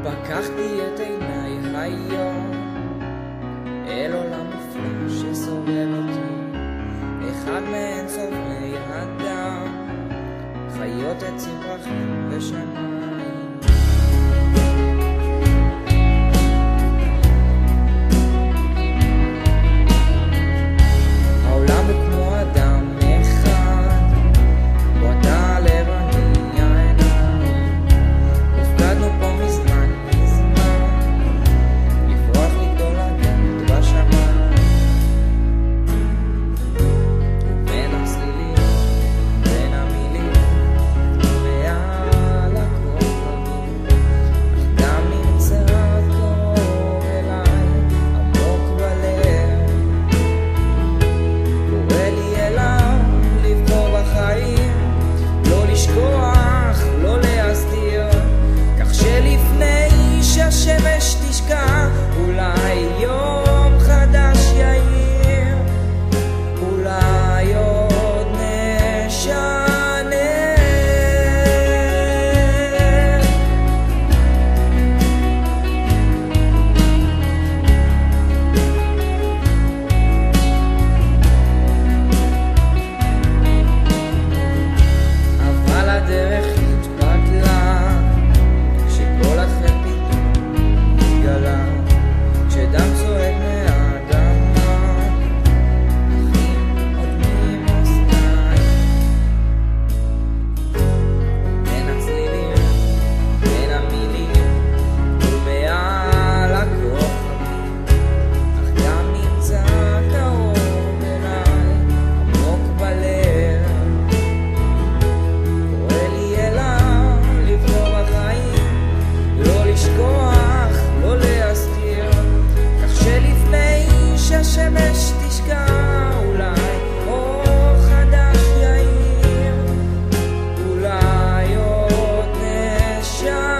פקחתי את עיניי היום אל עולם מופלא שסובב אותי, אחד מאין סוף בני אדם, חיות עצים פרחים ושמיים. העולם הוא כמו אדם אחד, בו אתה הלב אני העיניים, הופקדנו פה מזמן לפרוח לגדול אדם בשמיים. בין הצלילים, בין המילים, מעל הכוכבים, אך גם נמצא קרוב אליי, עמוק בלב. קורא לי אליו לבחור בחיים, לא לשכוח, לא להסתיר, כך שלפני שהשמש תשקע אולי יום חדש יאיר, אולי עוד נשנה. אבל הדרך התבטלה כשכל החטא פתאום התגלה, כשדם צועק מהאדמה, אחים עודמים אוזניים. בין הצלילים, בין המילים, ומעל הכוכבים, אך גם נמצא קרוב אליי, עמוק בלב. קורא לי אליו לבחור בחיים, לא לשכוח, לא להסתיר, כך שלפני שהשמש תשקע אולי אור חדש יאיר, אולי עוד נשנה.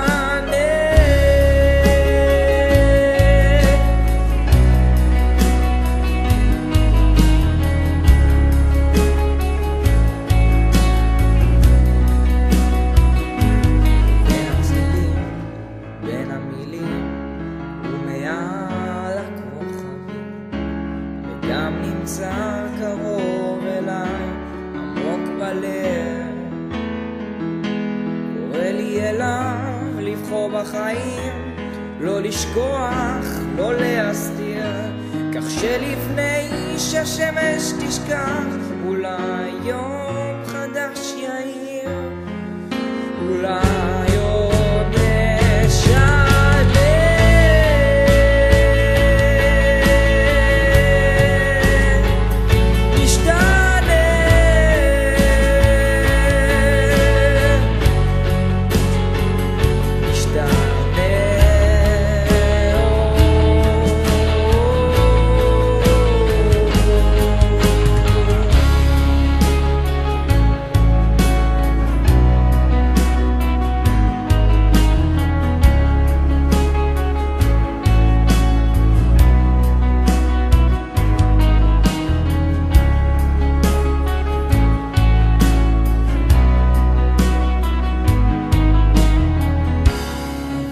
בין הצלילים, בין המילים, ומעל הכוכבים, וגם נמצא קרוב אליי, עמוק בלב. קורא לי אליו לבחור בחיים, לא לשכוח, לא להסתיר, כך שלפני שהשמש תשכח אולי יום חדש יאיר, אולי עוד נשנה.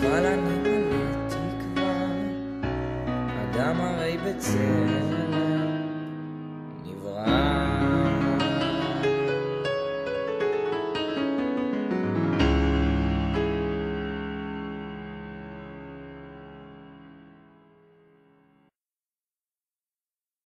אבל אני מלא תקווה, אדם הרי בצל